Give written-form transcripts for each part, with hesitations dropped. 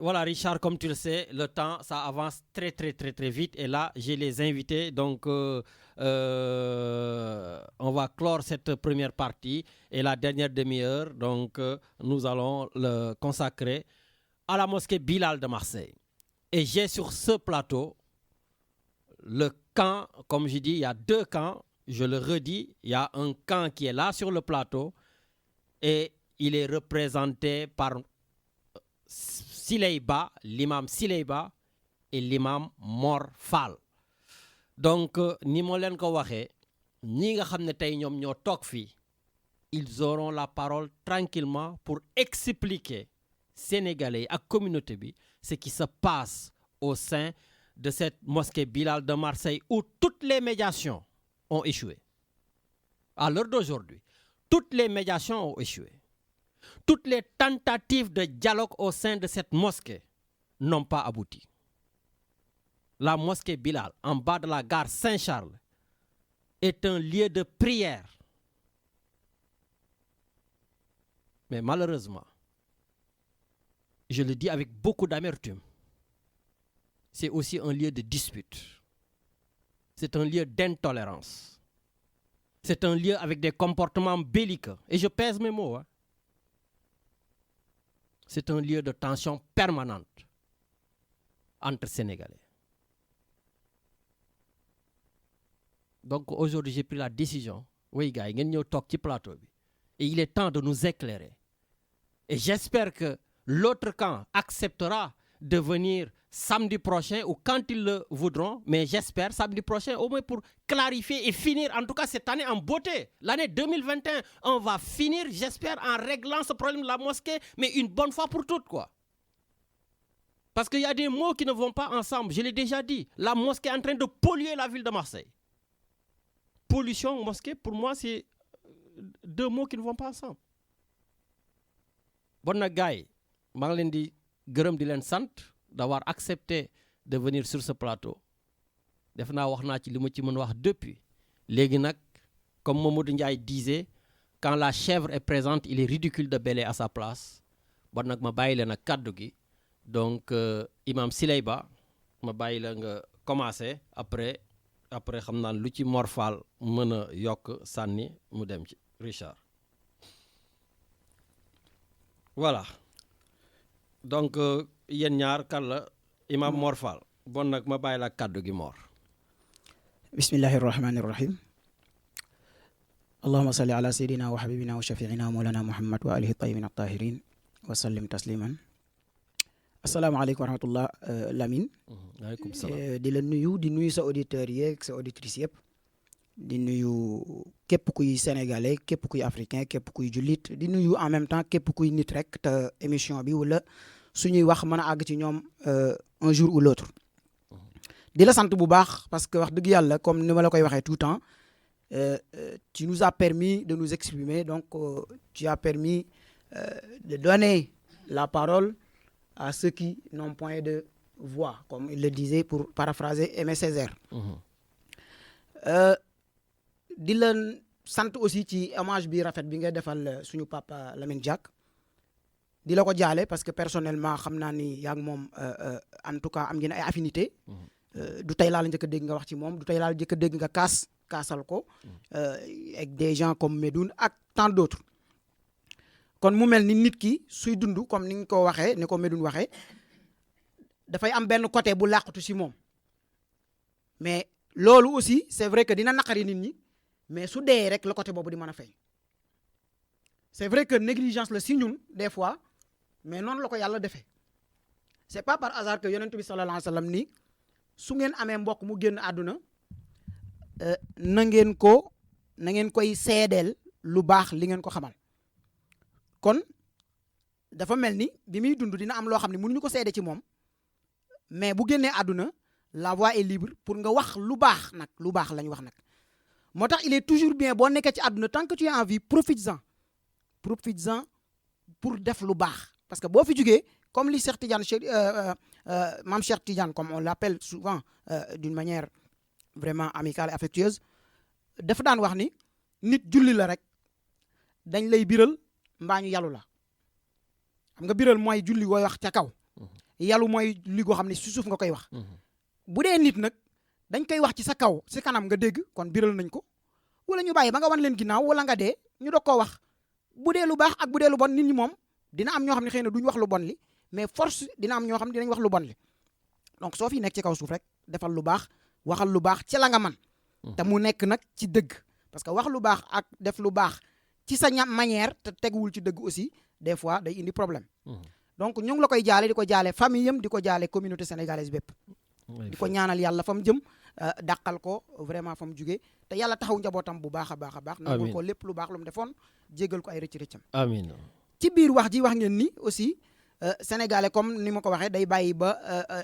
Voilà, Richard, comme tu le sais, le temps, ça avance très, très, très, très vite. Et là, j'ai les invités. Donc, on va clore cette première partie. Et la dernière demi-heure, donc, nous allons le consacrer à la mosquée Bilal de Marseille. Et j'ai sur ce plateau le camp, comme je dis, il y a deux camps. Je le redis, il y a un camp qui est là sur le plateau. Et il est représenté par Sileyba, l'imam Sileyba et l'imam Mor Fall. Donc ni mo len ko waxé ñi nga xamné tay ñom ñoo tok fi, ils auront la parole tranquillement pour expliquer Sénégalais ak communauté bi ce qui se passe au sein de cette mosquée Bilal de Marseille où toutes les médiations ont échoué. À l'heure d'aujourd'hui, toutes les médiations ont échoué. Toutes les tentatives de dialogue au sein de cette mosquée n'ont pas abouti. La mosquée Bilal, en bas de la gare Saint-Charles, est un lieu de prière. Mais malheureusement, je le dis avec beaucoup d'amertume, c'est aussi un lieu de dispute. C'est un lieu d'intolérance. C'est un lieu avec des comportements belliqueux. Et je pèse mes mots. Hein. C'est un lieu de tension permanente entre Sénégalais. Donc aujourd'hui, j'ai pris la décision. Oui, gars, nous sommes sur le plateau. Et il est temps de nous éclairer. Et j'espère que l'autre camp acceptera de venir samedi prochain ou quand ils le voudront. Mais j'espère samedi prochain au moins pour clarifier et finir en tout cas cette année en beauté. L'année 2021, on va finir, j'espère, en réglant ce problème de la mosquée, mais une bonne fois pour toutes, quoi. Parce qu'il y a des mots qui ne vont pas ensemble. Je l'ai déjà dit. La mosquée est en train de polluer la ville de Marseille. Pollution, mosquée, pour moi, c'est deux mots qui ne vont pas ensemble. Bon gars, je vous remercie d'avoir accepté de venir sur ce plateau. Je vais vous dire depuis. Comme Mamadou Ndiaye disait, quand la chèvre est présente, il est ridicule de bêler à sa place. Bon nak ma bayyi len ak kaddu gi. Donc imam Sileyba, ma bayyi la nga commencer après xamna lu ci Mor Fall meuna yok sanni mu dem ci Richard. Voilà. Donc yéen ñaar kan la imam Mor Fall. Bon nak ma bayyi la kaddu gi Mor. Bismillahir Rahmanir Rahim. Allahumma salli ala sayyidina wa habibina wa shafi'ina wa maulana Muhammad wa alihi tayyibin at-tahirin wa sallim tasliman. Assalamu alaykum wa rahmatullah Lamine. Alaykum salam. Di la nuyu di nuyu sa auditeurs yeeg sa auditrices yëpp. Di nuyu képp kuy sénégalais képp kuy africain képp kuy jullit di nuyu en même temps képp kuy nit rek te émission bi wala suñuy wax mën a àgg ci ñoom un jour ou l'autre. Di la sant bu baax parce que wax dëgg yàlla comme ni ma la koy waxee tout le temps tu nous as permis de nous exprimer donc tu as permis de donner la parole à ceux qui n'ont point de voix comme il le disait pour paraphraser Aimé Césaire. Di la sant aussi ci hommage bi rafet bi nga defal suñu papa Lamine Diack di la ko jaale parce que personnellement xam naa ni yaa ngi moom en tout cas am ngeen ay affinité du tey laa la njëkk a dégg nga wax ci moom du tey laa la njëkk a dégg nga kaasal ko avec des gens comme Medoune ak tant d'autres kon mu mel ni nit ki suy dund comme ni nga ko waxee ni ko Medoune waxee dafay am benn côté bu làqatu si moom mais loolu aussi c'est vrai que dina naqari nit ñi mais su dee rek le côté boobu di mën a feeñ c'est vrai que négligence la si ñun des fois mais noonu la ko yàlla defee c'est pas par hasard que yonent bi sallallahu alayhi wa sallam ni su ngeen amee mbokk mu génn àdduna na ngeen koy seedeel lu baax li ngeen ko xamal kon dafa mel ni bi muy dund dina am loo xam ne mënuñu ko seede ci moom mais bu génnee àdduna la voie est libre pour nga wax lu baax nag lu baax la ñu wax nag moo tax il est toujours bien boo nekkee ci àdduna tant que tu es en vie profites-en pour def lu baax parce que boo fi jugee comme li Cheikh Tidiane Mame Cheikh Tidiane comme on l'appelle souvent d'une manière vraiment amicale et affectueuse dafa daan wax ni nit julli la rek dañ lay biral mbaa ñu yàllu la xam nga biral mooy julli wooy wax ca kaw yalu mooy li goo xam ne si suuf nga koy wax bu dee nit nag dañ koy wax ci sa kaw si kanam nga dégg kon biral nañ ko wala ñu bàyyi ba nga wan leen ginnaaw wala nga dee ñu doog koo wax bu dee lu baax ak bu dee lu bon nit ñi moom dina am ñoo xam ne xëy na duñ wax lu bon li mais force dina am ñoo xam ne dinañ wax lu bon li donc soo fi nekk ci kaw suuf rek defal lu baax waxal lu baax ci la nga man te mu nekk nag ci dëgg parce que wax lu baax ak def lu baax ci sa manière te teguwul ci dëgg aussi des fois day indi problème donc ñu ngi la koy jaale di ko jaale famille yam di ko jaale communauté sénégalaise bépp di ko ñaanal yàlla fa mu jëm dàqal ko vraiment fa mu jugee te yàlla taxaw njabootam bu baax a baax a baax nangul ko lépp lu baax lu mu defoon jéggal ko ay rëcc-rëccam amiin ci biir wax ji wax ngeen ni aussi sénégalais comme ni ma ko waxee day bàyyi ba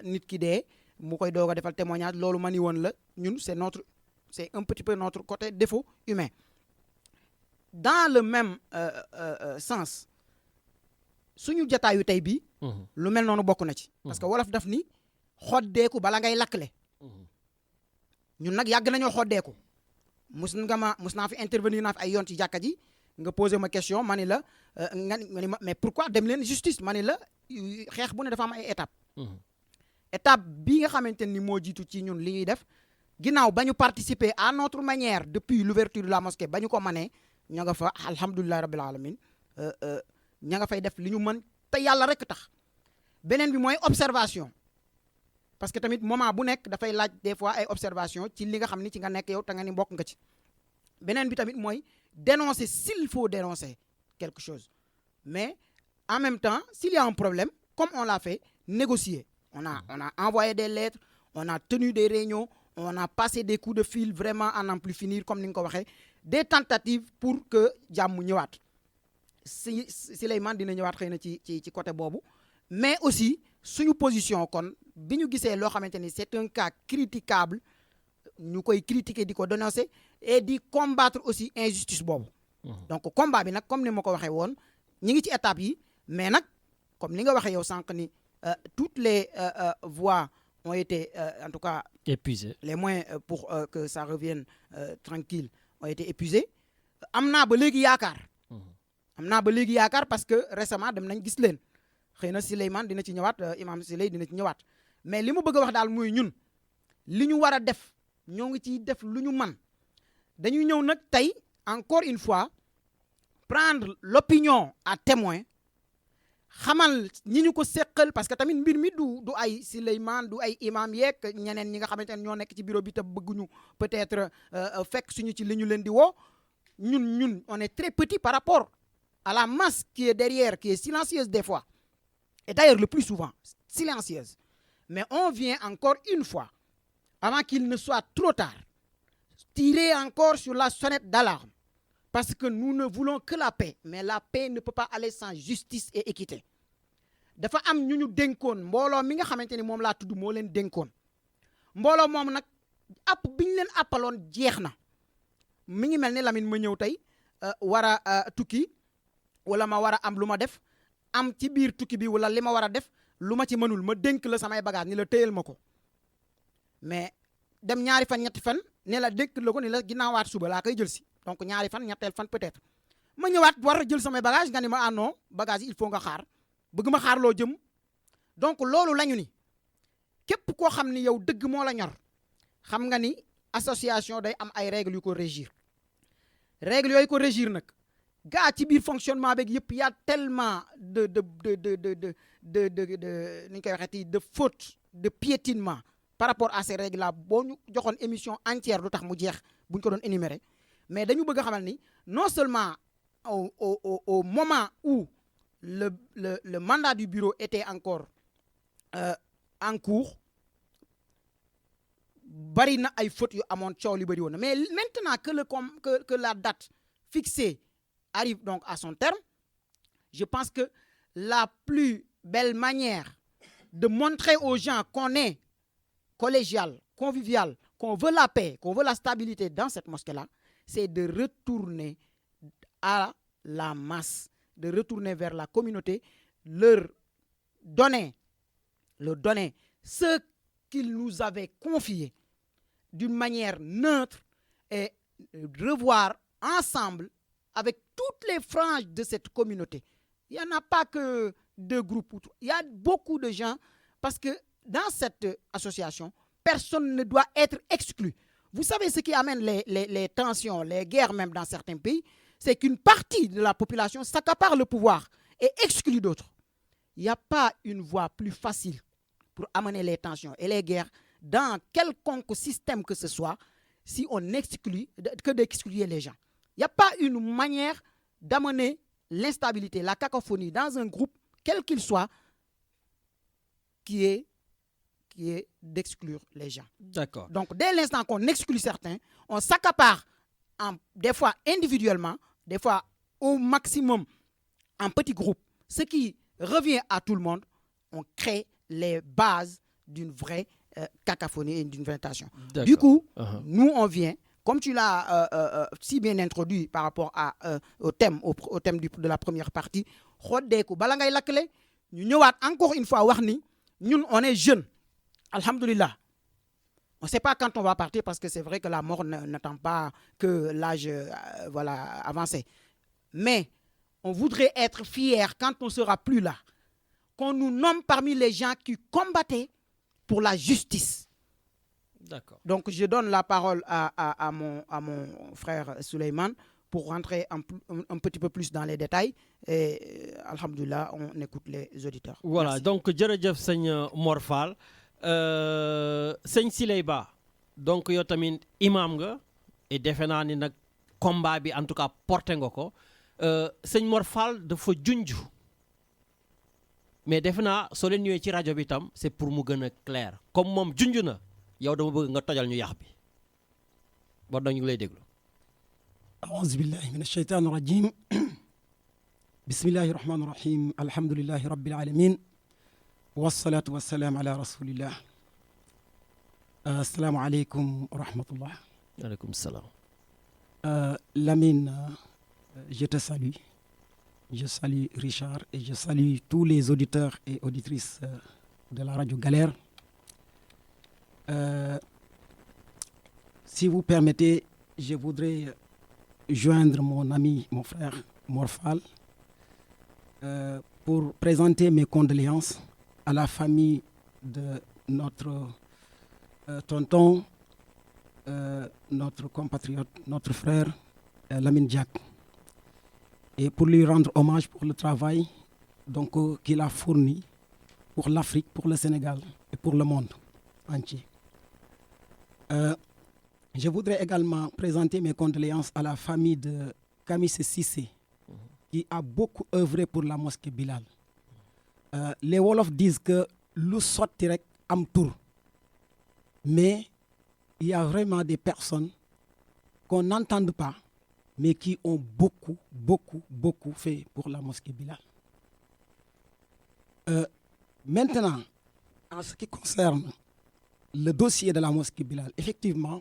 nit ki dee mu koy doog a defal témoignage loolu ma ni woon la ñun c'est un petit peu notre côté défaut humain dans le même sens suñu jataayu tey bii lu mel noonu bokk na ci parce que wolof daf ni xoddeeku bala ngay lakkle ñun nag yàgg nañoo xoddeeku mus naa fi intervenir naa fi ay yoon ci jàkka ji nga posé ma question ma ni la nga ni ma mais pourquoi dem leen justice ma ni la xeex bu ne dafa am ay étape bi nga xamante ni moo jiitu ci ñun li ñuy def ginnaaw ba ñu participer à notre manière depuis l'ouverture de la mosquée ba ñu ko manee ña nga fa alhamdulillahi rabbil alamin ña nga fay def li ñu mën te yàlla rek tax beneen bi mooy observation parce que tamit moment bu nekk dafay laaj des fois ay observation ci li nga xam ni ci nga nekk yow te nga ni bokk nga ci beneen bi tamit mooy dénoncer s'il faut dénoncer quelque chose mais en même temps s'il y a un problème comme on l'a fait négocier on a envoyé des lettres on a tenu des réunions on a passé des coups de fil vraiment à n'en plus finir comme ni nga ko waxee des tentatives pour que jàmm ñëwaat Souleymane dina ñëwaat xëy na ci côté boobu mais aussi suñu position kon bi ñu gisee loo xamante ni c'est un cas critiquable ñu koy critiquer di ko dénoncer et di combattre aussi injustice boobu donc combat bi nag comme ni ma ko waxee woon ñi ngi ci étape yi mais nag comme ni nga waxee yow sànq ni toutes les voies ont été en tout cas épuisées les moyens pour que ça revienne tranquille ont été épuisés am naa ba léegi yaakaar parce que récemment dem nañ gis leen xëy na Souleymane dina ci ñëwaat imam Souley dina ci ñëwaat mais li mu bëgg a wax daal muy ñun li ñu war a def ñoo ngi ciy def lu ñu man dañuy ñëw nag tey encore une fois prendre l'opinion à témoin xamal ñi ñu ko seqal parce que tamit mbir mi du ay Souleymane du ay imam yeeg ñeneen ñi nga xamante ne ñoo nekk ci bureau bi te bëgguñu peut-être fekk suñu ci li ñu leen di woo ñun on est très petit par rapport à la masse qui est derrière qui est silencieuse des fois et d'ailleurs le plus souvent silencieuse mais on vient encore une fois avant qu'il ne soit trop tard tirer encore sur la sonnette d'alarme parce que nous ne voulons que la paix mais la paix ne peut pas aller sans justice et équité dafa am ñu ñu dénkoon mbooloo mi nga xamante ni moom laa tudd moo leen dénkoon mbooloo moom nag app bi ñu leen appaloon jeex na mi ngi mel ni Lamine ma ñëw tey war a tukki wala ma war a am lu ma def am ci biir tukki bi wala li ma war a def lu ma ci mënul ma dénk la samay bagage ni la téyel ma ko mais dem ñaari fan ñetti fan ne la dénk la ko ni la ginnaawaat suba laa koy jël si donc ñaari fan ñetteel fan peut-être ma ñëwaat war a jël samay bagage nga ni ma non bagage yi il faut nga xaar bëgg ma xaar loo jëm donc loolu lañu ni képp koo xam ni yow dëgg moo la ñor xam nga ni association day am ay règles yu ko régir règles yooyu ko régir nag gaa ci biir fonctionnement beeg yëpp y a tellement de ni ñu koy waxeeti de fautes de piétinement par rapport à ces règles là boo ñu joxoon émission entière du tax mu jeex bu ñu ko doon énumérer mais dañu bëgg a xamal ni non seulement au moment où le mandat du bureau était encore en cours bari na ay fautes yu amoon coow li bari woon na mais maintenant que la date fixée arrive donc à son terme je pense que la plus belle manière de montrer aux gens qu'on est collégial, convivial, qu'on veut la paix, qu'on veut la stabilité dans cette mosquée-là, c'est de retourner à la masse, de retourner vers la communauté, leur donner ce qu'ils nous avaient confié d'une manière neutre et revoir ensemble avec toutes les franges de cette communauté. Il n'y en a pas que deux groupes. Il y a beaucoup de gens parce que dans cette association, personne ne doit être exclu. Vous savez ce qui amène les tensions, les guerres même dans certains pays, c'est qu'une partie de la population s'accapare le pouvoir et exclut d'autres. Il n'y a pas une voie plus facile pour amener les tensions et les guerres dans quelconque système que ce soit si on exclut que d'exclure les gens. Il n'y a pas une manière d'amener l'instabilité, la cacophonie dans un groupe, quel qu'il soit, qui est d'exclure les gens. D'accord. Donc, dès l'instant qu'on exclut certains, on s'accapare des fois individuellement, des fois au maximum en petits groupes, ce qui revient à tout le monde. On crée les bases d'une vraie cacophonie et d'une vraie tension. Du coup, nous, on vient, comme tu l'as si bien introduit par rapport au thème de la première partie, encore une fois, nous, on est jeunes. Alhamdulillah. On ne sait pas quand on va partir parce que c'est vrai que la mort n'attend pas que l'âge avancé. Mais on voudrait être fiers quand on ne sera plus là. Qu'on nous nomme parmi les gens qui combattaient pour la justice. D'accord. Donc je donne la parole à mon frère Souleymane pour rentrer un petit peu plus dans les détails. Et alhamdulillah, on écoute les auditeurs. Voilà, merci. donc jërëjëf sëñ Mor Fall. Sëñ Siley Ba donc yow tamit imam nga et defe naa ni nag combat bi en tout cas porté nga ko sëñ Mor Fall dafa junj mais defe naa soo leen ñëwee ci rajo bi tam c'est pour mu gën a clair comme moom junj na yow dama bëgg nga tojal ñu yax bi ba dañu lay déglu. أعوذ بالله من الشيطان الرجيم بسم الله الرحمن الرحيم الحمد لله رب العالمين والصلاة والسلام على رسول الله السلام عليكم ورحمة الله. Aleykum salaam. Lamine, je te salue. Je salue Richard et je salue tous les auditeurs et auditrices de la radio Galère. Si vous permettez, je voudrais joindre mon ami, mon frère Mor Fall pour présenter mes condoléances à la famille de notre tonton, notre compatriote, notre frère Lamine Diack, et pour lui rendre hommage pour le travail qu'il a fourni pour l'Afrique, pour le Sénégal et pour le monde entier. Je voudrais également présenter mes condoléances à la famille de Kamis Sissé, qui a beaucoup œuvré pour la mosquée Bilal. Les Wolofs disent que lu sotti rek am tour, mais il y a vraiment des personnes qu'on n'entend pas, mais qui ont beaucoup fait pour la mosquée Bilal. Maintenant, en ce qui concerne le dossier de la mosquée Bilal, effectivement,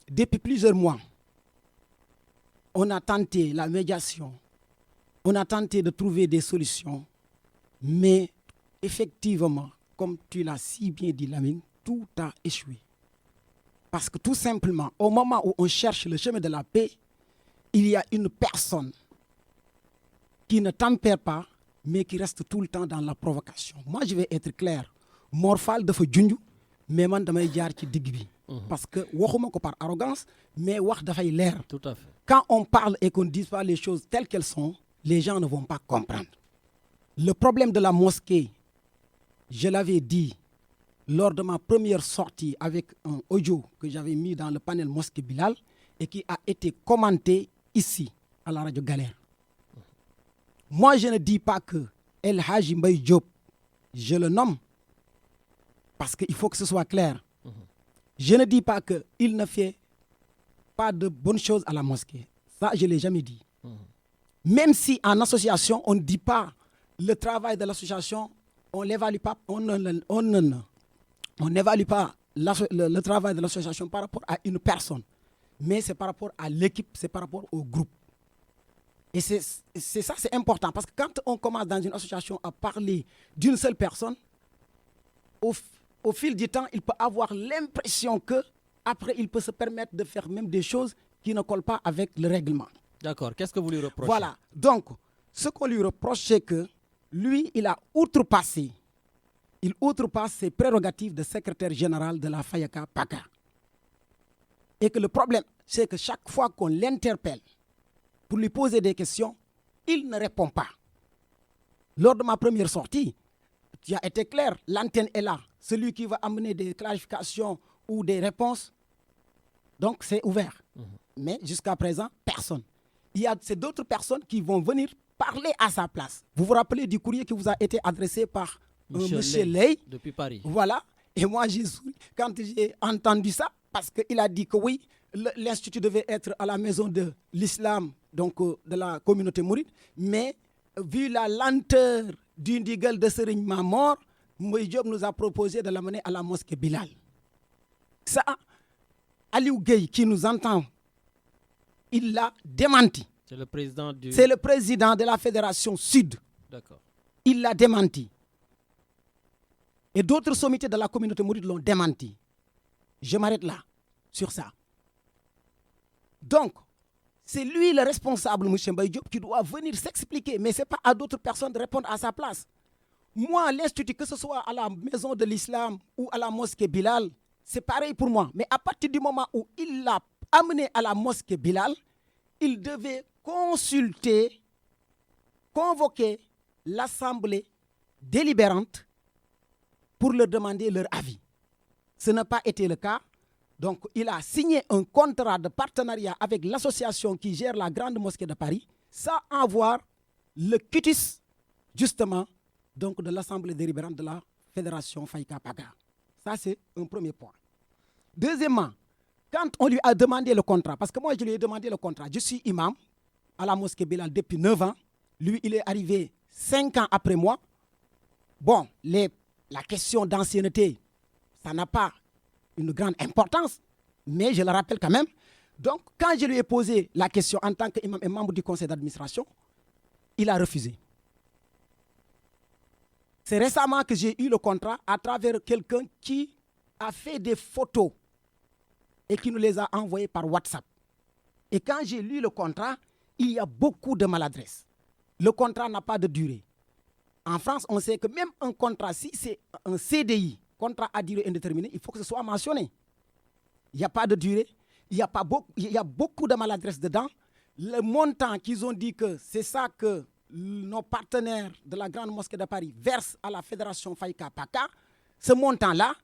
depuis plusieurs mois, on a tenté la médiation, on a tenté de trouver des solutions, mais effectivement, comme tu l'as si bien dit, Lamine, tout a échoué. Parce que tout simplement, au moment où on cherche le chemin de la paix, il y a une personne qui ne tempère pas, mais qui reste tout le temps dans la provocation. Moi, je vais être clair. Mor Fall dafa junj, mais man damay jaar ci digg bi. Parce que waxuma ko par arrogance, mais wax dafay leer. Tout à fait. Quand on parle et qu'on ne dit pas les choses telles qu'elles sont, les gens ne vont pas comprendre. Le problème de la mosquée, je l'avais dit lors de ma première sortie avec un audio que j'avais mis dans le panel Mosquée Bilal et qui a été commenté ici, à la radio Galère. Moi, je ne dis pas que El Hadji Mbaye Diop, je le nomme, parce qu'il faut que ce soit clair. Je ne dis pas qu'il ne fait pas de bonnes choses à la mosquée. Ça, je ne l'ai jamais dit. Même si en association, on ne dit pas le travail de l'association, on l'évalue pas, on n'évalue pas le travail de l'association par rapport à une personne. Mais c'est par rapport à l'équipe, c'est par rapport au groupe. Et c'est ça, c'est important. Parce que quand on commence dans une association à parler d'une seule personne, au fil du temps, il peut avoir l'impression qu'après, il peut se permettre de faire même des choses qui ne collent pas avec le règlement. D'accord. Qu'est-ce que vous lui reprochez? Voilà. Donc, ce qu'on lui reproche, c'est que lui, il a outrepassé. il outrepasse ses prérogatives de secrétaire général de la Fayaka Paka. Et que le problème, c'est que chaque fois qu'on l'interpelle pour lui poser des questions, il ne répond pas. Lors de ma première sortie, tu as été clair, l'antenne est là. Celui qui va amener des clarifications ou des réponses, donc c'est ouvert. Mais jusqu'à présent, personne. Il y a d'autres personnes qui vont venir parler à sa place. Vous vous rappelez du courrier qui vous a été adressé par Monsieur Ley depuis Paris. Voilà. Et moi, j'ai souri quand j'ai entendu ça, parce qu'il a dit que oui, l'Institut devait être à la maison de l'islam, donc de la communauté mouride, mais vu la lenteur du ndigal de Serigne Mamor, Mbaye Diop nous a proposé de l'amener à la mosquée Bilal. Ça, Aliou Gueye, qui nous entend, il l'a démenti. C'est le président C'est le président de la Fédération Sud. D'accord. Il l'a démenti. Et d'autres sommités de la communauté mouride l'ont démenti. Je m'arrête là, sur ça. Donc, c'est lui le responsable, M. Mbaye Diop, qui doit venir s'expliquer. Mais ce n'est pas à d'autres personnes de répondre à sa place. Moi, l'Institut, que ce soit à la maison de l'islam ou à la mosquée Bilal, c'est pareil pour moi. Mais à partir du moment où il l'a amené à la mosquée Bilal, il devait consulter, convoquer l'assemblée délibérante pour leur demander leur avis. Ce n'a pas été le cas. Donc, il a signé un contrat de partenariat avec l'association qui gère la grande mosquée de Paris, sans avoir le quitus, justement, donc de l'assemblée délibérante de la Fédération Fayka Paga. Ça, c'est un premier point. Deuxièmement, quand on lui a demandé le contrat, parce que moi, je lui ai demandé le contrat, je suis imam à la mosquée Bilal depuis 9 ans. Lui, il est arrivé 5 ans après moi. Bon, la question d'ancienneté, ça n'a pas une grande importance, mais je le rappelle quand même. Donc, quand je lui ai posé la question en tant qu'imam et membre du conseil d'administration, il a refusé. C'est récemment que j'ai eu le contrat à travers quelqu'un qui a fait des photos et qui nous les a envoyées par WhatsApp. Et quand j'ai lu le contrat, il y a beaucoup de maladresse. Le contrat n'a pas de durée. En France, on sait que même un contrat, si c'est un CDI, contrat à durée indéterminée, il faut que ce soit mentionné. Il n'y a pas de durée, il y a beaucoup de maladresse dedans. Le montant qu'ils ont dit que c'est ça que nos partenaires de la Grande Mosquée de Paris versent à la Fédération Fayka Paka, ce montant-là,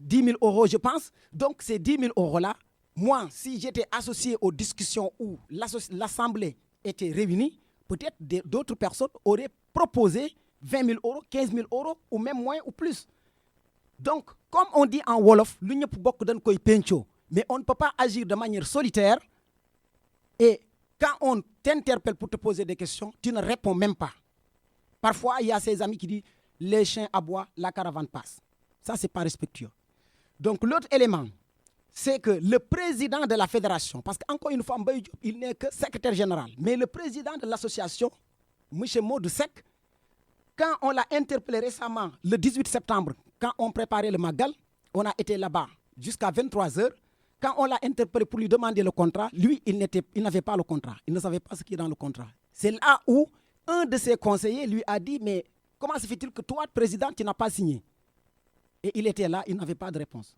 10 000 euros, je pense. Donc, ces 10 000 euros-là, moi, si j'étais associé aux discussions où l'Assemblée était réunie, peut-être d'autres personnes auraient proposé 20 000 euros, 15 000 euros, ou même moins ou plus. Donc, comme on dit en Wolof, mais on ne peut pas agir de manière solitaire. Et quand on t'interpelle pour te poser des questions, tu ne réponds même pas. Parfois, il y a ces amis qui disent « les chiens aboient, la caravane passe ». Ça, ce n'est pas respectueux. Donc, l'autre élément, c'est que le président de la fédération, parce qu'encore une fois, Mbaye Diop, il n'est que secrétaire général, mais le président de l'association, M. Modou Seck, quand on l'a interpellé récemment, le 18 septembre, quand on préparait le Magal, on a été là-bas jusqu'à 23h. Quand on l'a interpellé pour lui demander le contrat, lui, il n'avait pas le contrat. Il ne savait pas ce qui est dans le contrat. C'est là où un de ses conseillers lui a dit « Mais comment se fait-il que toi, président, tu n'as pas signé ?» Et il était là, il n'avait pas de réponse.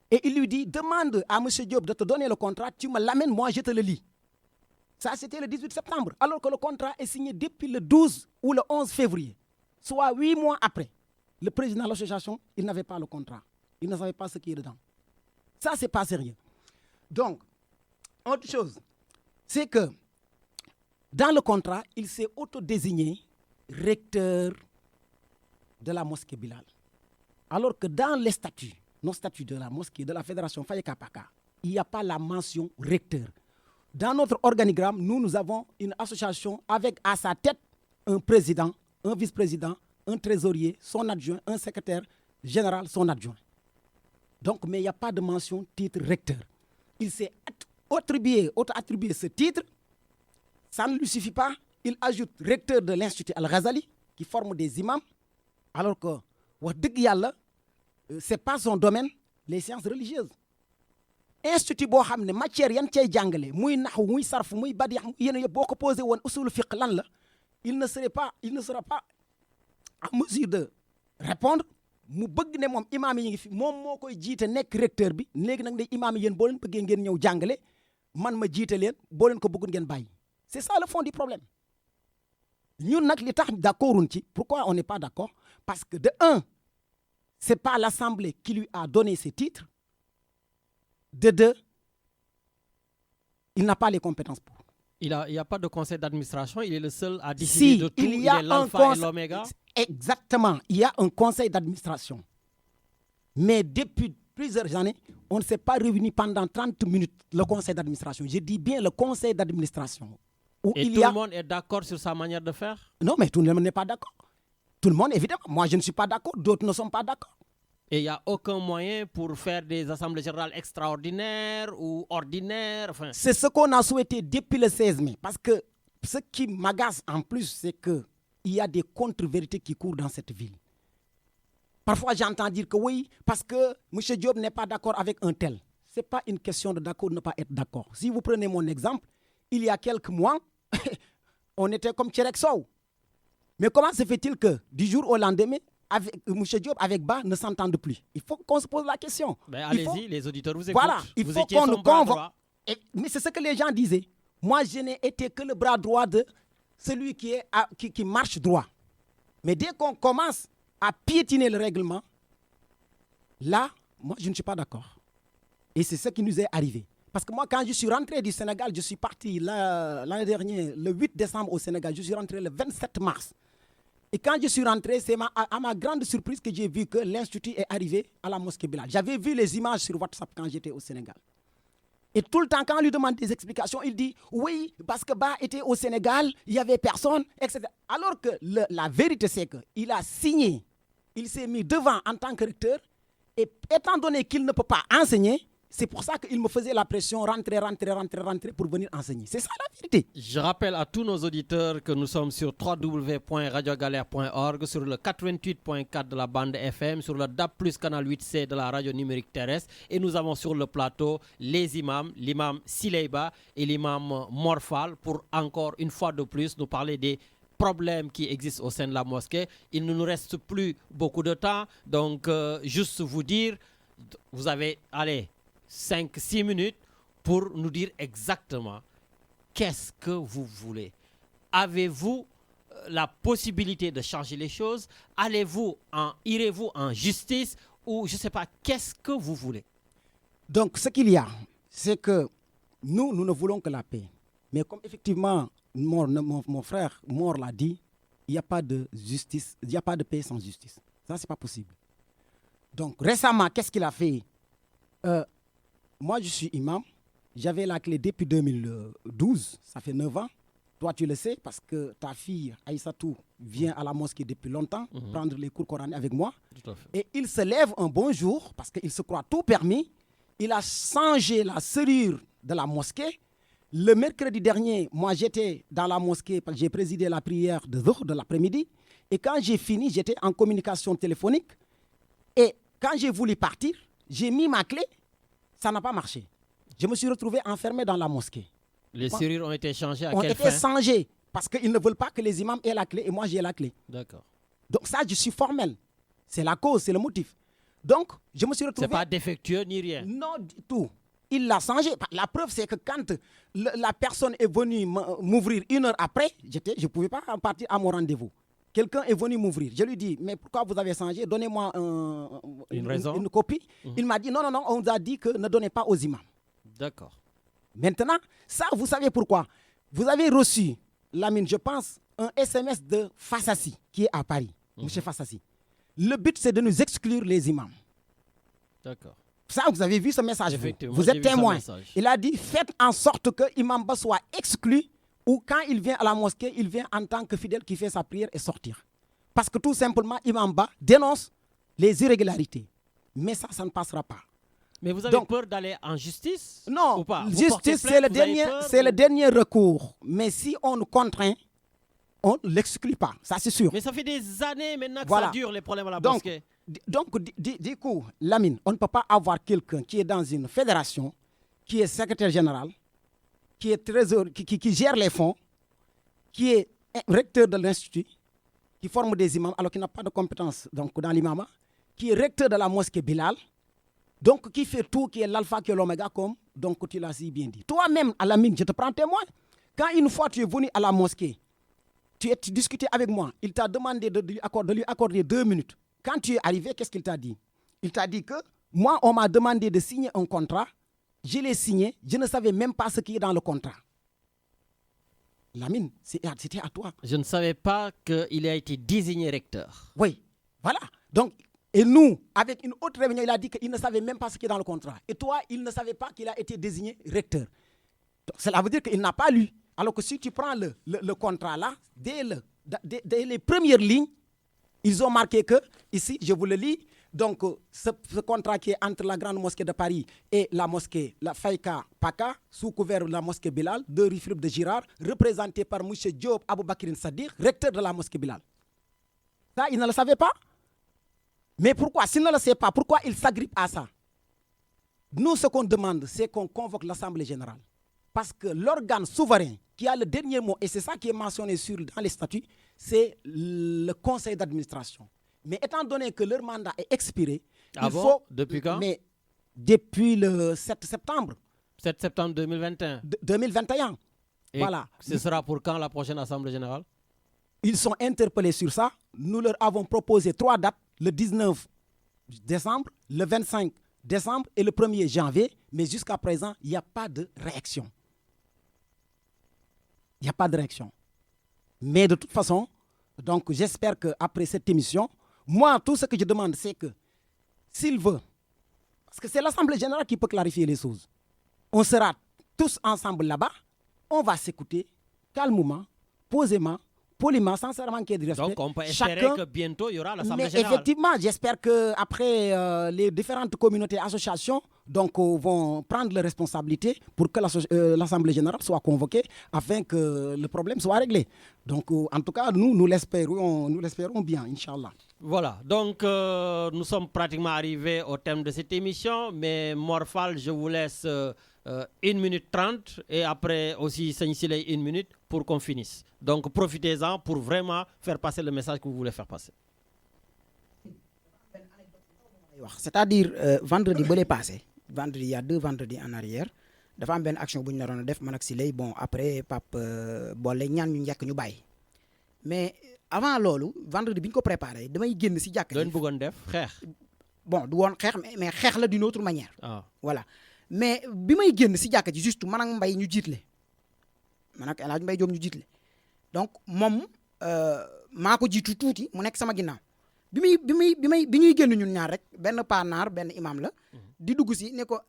Et il lui dit « Demande à M. Diop de te donner le contrat, tu me l'amènes, moi je te le lis. » Ça, c'était le 18 septembre, alors que le contrat est signé depuis le 12 ou le 11 février, soit 8 mois après. Le président de l'association, il n'avait pas le contrat. Il ne savait pas ce qui est dedans. Ça, ce n'est pas sérieux. Donc, autre chose, c'est que dans le contrat, il s'est autodésigné recteur de la mosquée Bilal. Alors que dans les statuts, nos statuts de la mosquée, de la Fédération Fayka Paka, il n'y a pas la mention recteur. Dans notre organigramme, nous avons une association avec à sa tête un président, un vice-président, un trésorier, son adjoint, un secrétaire général, son adjoint. Donc, mais il n'y a pas de mention titre recteur. Il s'est auto-attribué ce titre. Ça ne lui suffit pas. Il ajoute recteur de l'Institut Al-Ghazali, qui forme des imams, alors que ce n'est pas son domaine, les sciences religieuses. Institut boo xam ne matière yan cay jàngale muy naxu muy sarf muy badi yéen yëpp boo ko posé woon usul fiqh lan la il ne sera pas en mesure de répondre mu bëgg ne moom imaam yi ngi fi moom moo koy jiite nekk recteur bi léegi nag ne imaam yi yéen boo leen bëggee ngeen ñëw jàngale man ma jiite leen boo leen ko bëggul ngeen bàyyi c'est ça le fond du problème ñun nag li tax d'accorduñ ci pourquoi on n'est pas d'accord parce que de un c'est pas l'Assemblée qui lui a donné ces titres de deux il n'a pas les compétences pour. Il y a pas de conseil d'administration, il est le seul à décider de tout, il y a est l'alpha et l'oméga. Exactement, il y a un conseil d'administration. Mais depuis plusieurs années, on ne s'est pas réuni pendant 30 minutes, le conseil d'administration. Je dis bien le conseil d'administration. Et tout le monde est d'accord sur sa manière de faire? Non, mais tout le monde n'est pas d'accord. Tout le monde, évidemment. Moi, je ne suis pas d'accord, d'autres ne sont pas d'accord. Et il n'y a aucun moyen pour faire des assemblées générales extraordinaires ou ordinaires. Enfin... C'est ce qu'on a souhaité depuis le 16 mai. Parce que ce qui m'agace en plus, c'est qu'il y a des contre-vérités qui courent dans cette ville. Parfois, j'entends dire que oui, parce que M. Diop n'est pas d'accord avec un tel. Ce n'est pas une question de d'accord ou de ne pas être d'accord. Si vous prenez mon exemple, il y a quelques mois, on était comme Tcherek Sow. Mais comment se fait-il que du jour au lendemain, M. Diop avec Ba ne s'entendent plus? Il faut qu'on se pose la question. Ben allez-y, les auditeurs vous écoutent. Voilà, il faut qu'on nous convoque. Mais c'est ce que les gens disaient. Moi, je n'ai été que le bras droit de celui qui marche droit. Mais dès qu'on commence à piétiner le règlement, là, moi, je ne suis pas d'accord. Et c'est ce qui nous est arrivé. Parce que moi, quand je suis rentré du Sénégal, je suis parti l'année dernière, le 8 décembre au Sénégal. Je suis rentré le 27 mars. Et quand je suis rentré, c'est à ma grande surprise que j'ai vu que l'Institut est arrivé à la mosquée Bilal. J'avais vu les images sur WhatsApp quand j'étais au Sénégal. Et tout le temps, quand on lui demande des explications, il dit « Oui, parce que Ba était au Sénégal, il n'y avait personne, etc. » Alors que la vérité, c'est qu'il a signé, il s'est mis devant en tant que recteur, et étant donné qu'il ne peut pas enseigner, c'est pour ça qu'il me faisait la pression, rentrer pour venir enseigner. C'est ça la vérité. Je rappelle à tous nos auditeurs que nous sommes sur www.radiogalère.org, sur le 88.4 de la bande FM, sur le DAB+, canal 8C de la radio numérique terrestre. Et nous avons sur le plateau les imams, l'imam Sileiba et l'imam Morfal, pour encore une fois de plus nous parler des problèmes qui existent au sein de la mosquée. Il ne nous reste plus beaucoup de temps, donc juste vous dire, vous avez, 5-6 minutes pour nous dire exactement qu'est-ce que vous voulez. Avez-vous la possibilité de changer les choses? Irez-vous en justice? Ou je ne sais pas, qu'est-ce que vous voulez? Donc ce qu'il y a, c'est que nous ne voulons que la paix. Mais comme effectivement mon frère Mor l'a dit, il n'y a pas de justice, il n'y a pas de paix sans justice. Ça, c'est pas possible. Donc récemment, qu'est-ce qu'il a fait? Moi, je suis imam. J'avais la clé depuis 2012. Ça fait 9 ans. Toi, tu le sais parce que ta fille, Aïssatou, vient à la mosquée depuis longtemps prendre les cours coraniques avec moi. Tout à fait. Et il se lève un bon jour parce qu'il se croit tout permis. Il a changé la serrure de la mosquée. Le mercredi dernier, moi, j'étais dans la mosquée parce que j'ai présidé la prière de Dhuhr de l'après-midi. Et quand j'ai fini, j'étais en communication téléphonique. Et quand j'ai voulu partir, j'ai mis ma clé. Ça n'a pas marché. Je me suis retrouvé enfermé dans la mosquée. Les serrures ont été changées à quelle fin? Ont été changées parce qu'ils ne veulent pas que les imams aient la clé et moi j'ai la clé. D'accord. Donc ça, je suis formel. C'est la cause, c'est le motif. Donc, je me suis retrouvé... C'est pas défectueux ni rien? Non, du tout. Il l'a changé. La preuve, c'est que quand la personne est venue m'ouvrir 1 heure après, je ne pouvais pas partir à mon rendez-vous. Quelqu'un est venu m'ouvrir. Je lui dis, mais pourquoi vous avez changé? Donnez-moi une copie. Il m'a dit, non, on nous a dit que ne donnez pas aux imams. D'accord. Maintenant, ça, vous savez pourquoi? Vous avez reçu, Lamine, je pense, un SMS de Fassassi, qui est à Paris, M. Fassassi. Le but, c'est de nous exclure les imams. D'accord. Ça, vous avez vu ce message? Vous êtes témoin. Il a dit, faites en sorte que Imam Ba soit exclu, ou quand il vient à la mosquée, il vient en tant que fidèle qui fait sa prière et sortir. Parce que tout simplement, Imam Ba dénonce les irrégularités. Mais ça ne passera pas. Mais vous avez peur d'aller en justice? Non, ou pas? Justice, c'est le dernier recours. Mais si on nous contraint, on ne l'exclut pas, ça c'est sûr. Mais ça fait des années maintenant que ça dure, les problèmes à la mosquée. Donc, du coup, Lamine, on ne peut pas avoir quelqu'un qui est dans une fédération, qui est secrétaire général, qui est qui gère les fonds, qui est recteur de l'institut, qui forme des imams alors qu'il n'a pas de compétences donc, dans l'imama, qui est recteur de la mosquée Bilal, donc qui fait tout, qui est l'alpha, qui est l'oméga, comme donc tu l'as si bien dit. Toi-même, Alamine, je te prends témoin. Quand une fois tu es venu à la mosquée, tu discutais avec moi, il t'a demandé de lui accorder 2 minutes. Quand tu es arrivé, qu'est-ce qu'il t'a dit? Il t'a dit que moi, on m'a demandé de signer un contrat, je l'ai signé, je ne savais même pas ce qui est dans le contrat. Lamine, c'était à toi. Je ne savais pas qu'il a été désigné recteur. Oui, voilà. Donc, et nous, avec une autre réunion, il a dit qu'il ne savait même pas ce qui est dans le contrat. Et toi, il ne savait pas qu'il a été désigné recteur. Donc, cela veut dire qu'il n'a pas lu. Alors que si tu prends le contrat là, dès les premières lignes, ils ont marqué que, ici, je vous le lis, donc ce contrat qui est entre la grande mosquée de Paris et la mosquée, la Faïka Paka, sous couvert de la mosquée Bilal, de rue Philippe de Girard, représenté par M. Diop Aboubakrin Sadiq, recteur de la mosquée Bilal. Ça, il ne le savait pas. Mais pourquoi? S'il ne le sait pas, pourquoi il s'agrippe à ça? Nous, ce qu'on demande, c'est qu'on convoque l'Assemblée générale. Parce que l'organe souverain qui a le dernier mot, et c'est ça qui est mentionné dans les statuts, c'est le conseil d'administration. Mais étant donné que leur mandat est expiré, il faut... Depuis quand? Mais depuis le 7 septembre. 7 septembre 2021. 2021. Et voilà. Ce sera pour quand la prochaine Assemblée générale? Ils sont interpellés sur ça. Nous leur avons proposé 3 dates, le 19 décembre, le 25 décembre et le 1er janvier. Mais jusqu'à présent, il n'y a pas de réaction. Il n'y a pas de réaction. Mais de toute façon, donc j'espère qu'après cette émission, moi, tout ce que je demande, c'est que s'il veut, parce que c'est l'Assemblée générale qui peut clarifier les choses, on sera tous ensemble là-bas, on va s'écouter calmement, posément, poliment, sans se manquer de respect. Donc on peut espérer que bientôt il y aura l'Assemblée générale. Mais effectivement, j'espère qu'après les différentes communautés et associations donc, vont prendre les responsabilités pour que l'Assemblée générale soit convoquée afin que le problème soit réglé. Donc en tout cas, nous l'espérons bien, Inch'Allah. Voilà, donc nous sommes pratiquement arrivés au terme de cette émission, mais Mor Fall, je vous laisse 1 minute 30 et après aussi Seigne Siley 1 minute pour qu'on finisse. Donc profitez-en pour vraiment faire passer le message que vous voulez faire passer. C'est-à-dire vendredi ba lay passé vendredi il y a 2 vendredis en arrière dafa am benn action bu ñu naroon a def man ak Siley bon après Pape boole ñaan ñu njëkk ñu bàyyi mais avant loolu vendredi bi ñu ko préparé damay génn si jàkk ji. doon bëggoon def xeex. bon du woon xeex mais xeex la d'une autre manière. Ah. Voilà mais bi may génn si jàkk ji juste man ak Mbaye ñu jiitle man ak El Hadj Mbaye Diop ñu jiitle donc moom maa ko jiitu tuuti mu nekk sama ginnaaw bi ñuy génn ñun ñaar rek benn panaar benn imam la di dugg si ne ko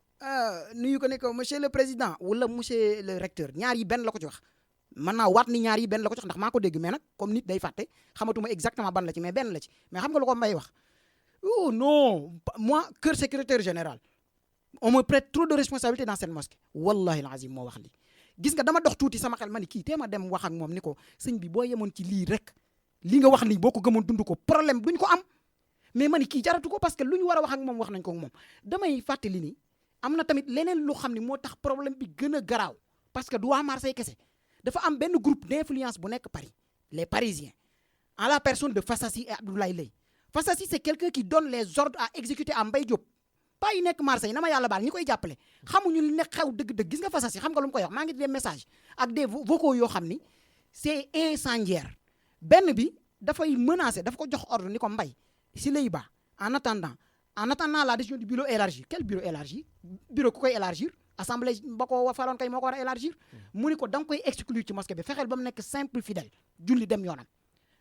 nuyu ko ne ko monsieur le président wala monsieur le recteur ñaar yi benn la ko ci wax mën naa waat ni ñaar yi benn la ko ci wax ndax maa ko dégg mais nag comme nit day fàtte xamatuma exactement ban la ci mais benn la ci mais xam nga lu ko Mbaye wax oh non moi kër secrétaire général on me prête trop de responsabilité dans cette mosquée wallahi alazim moo wax li gis nga dama dox tuuti sama xel ma ni kii tee ma dem wax ak moom ni ko sëñ bi boo yemoon ci lii rek li nga wax ni boo ko gëmoon dund ko problème duñ ko am mais ma ni kii jaratu ko parce que lu ñu war a wax ak moom wax nañ ko ak moom damay fàttali ni am na tamit leneen lu xam ni moo tax problème bi gën a garaaw parce que du waa Marseille kese dafa am benn groupe d'influence bu nekk Paris les Parisiens en la personne de Fassassi et Abdoulaye Leye Fassassi c'est quelqu'un qui donne les ordres à exécuter à Mbaye Diop pas yi nekk Marseille na ma yàlla baal ñi koy jàppale xamuñu li nekk xew dëgg-dëgg gis nga Fassassi xam nga lu mu koy wax maa ngi des messages ak des vocaux yoo xam ni c'est incendiaire benn bi dafay menacer dafa ko jox ordre ni ko Mbaye Siley Ba en attendant la décision du bureau élargi quel bureau élargi bureau ku koy élargir assemblée ba ko faloon kay moo ko war a élargir mu ni ko da nga koy exclure ci mosquée bi fexeel ba mu nekk simple fidèle julli dem yoonam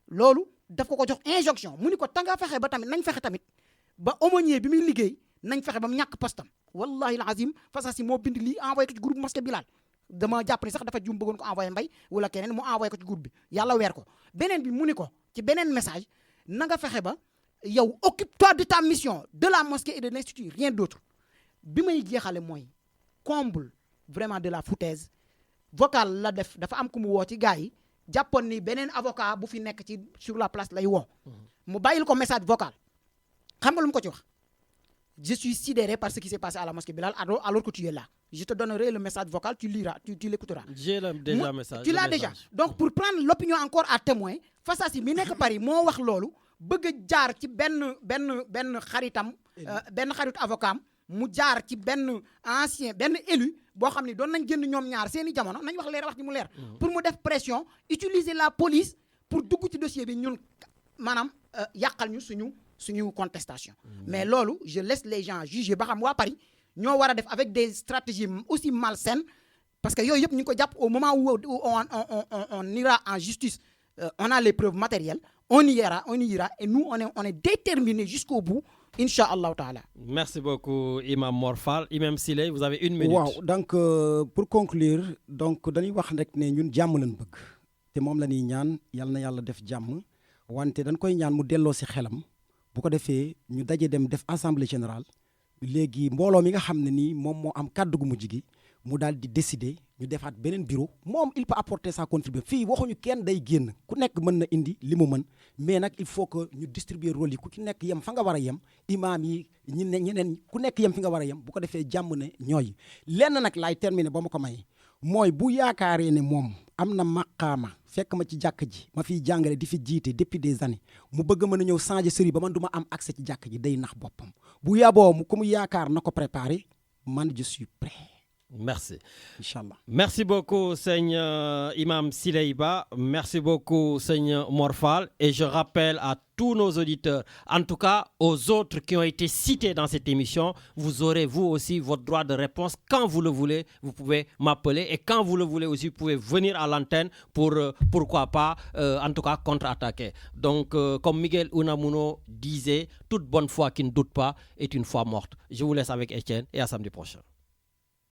loolu daf ko jox injonction mu ni ko tanga fexe ba tamit nañ fexe tamit ba aumônier bi muy liggéey nañ fexe ba mu ñàkk postam wallahi alazim Fassassi moo bind lii envoyé ko ci groupe mosquée Bilal dama jàpp ni sax dafa juum bëggoon ko envoyé Mbaye wala keneen mu envoyé ko ci groupe bi yàlla weer ko beneen bi mu ni ko ci beneen message na nga fexe ba yow occupe-toi de ta mission de la mosquée et de l'institut rien d'autre bi may jeexale mooy comble vraiment de la foutaise vocal la def dafa am ku mu woo ci gars yi jàppoon ni beneen avocat bu fi nekk ci sur la place lay woo mu bàyyil ko message vocal xam nga lu mu ko ci wax je suis sidéré par ce qui s'est passé à la mosquée Bilal alors que tu es là je te donnerai le message vocal tu liras tu l'écouteras j'ai déjà message tu l'as déjà donc pour prendre l'opinion encore à témoin Fassassi mi nekk Paris moo wax loolu bëgg a jaar ci benn xaritam benn xaritu avocat am mu jaar ci benn élu boo xam ne doon nañ génn ñoom ñaar seeni jamono nañ wax ji mu leer pour mu def pression utiliser la police pour dugg ci dossier bi ñun maanaam yàqal ñu suñu contestation mais loolu je laisse les gens juger ba xam waa Paris ñoo war a def avec des stratégies aussi malsaines parce que yooyu yëpp ñu ngi ko jàpp au moment où on ira en justice on a les preuves matérielles on y ira et nous on est déterminés jusqu'au bout incha allahu taala. Merci beaucoup Imam Mor Fall. Imam Siley, vous avez 1 minute. waaw donc pour conclure donc dañuy wax rek ne ñun jàmm lañ bëgg te moom la ñuy ñaan yal na yàlla def jàmm wante dañ koy ñaan mu delloo si xelam bu ko defee ñu daje dem def assemblée générale léegi mbooloo mi nga xam ne nii moom moo am kàddu gu mujj gi mu daal di décider ñu defaat beneen bureau moom il peut apporter sa contribution fii waxuñu kenn day génn ku nekk mën na indi li mu mën mais nag il faut que ñu distribuer rôle yi ku ci nekk yem fa nga war a yem imaam yi ñeneen ku nekk yem fi nga war a yem bu ko defee jàmm ne ñooy lenn nag laay terminer ba ma ko may mooy bu yaakaaree ne moom am na maqaama fekk ma ci jàkk ji ma fiy jàngale di fi jiite depuis des années mu bëgg mën a ñëw changer sëriñ ba man du ma am accès ci jàkk ji day nax boppam bu yaboo mu ku mu yaakaar na ko préparer man je suis prêt. Merci. Inch'Allah. Merci beaucoup, Seigneur Imam Sileiba. Merci beaucoup, Seigneur Mor Fall. Et je rappelle à tous nos auditeurs, en tout cas aux autres qui ont été cités dans cette émission, vous aurez vous aussi votre droit de réponse quand vous le voulez. Vous pouvez m'appeler et quand vous le voulez aussi, vous pouvez venir à l'antenne pour, pourquoi pas, en tout cas, contre-attaquer. Donc, comme Miguel Unamuno disait, toute bonne foi qui ne doute pas est une foi morte. Je vous laisse avec Etienne et à samedi prochain.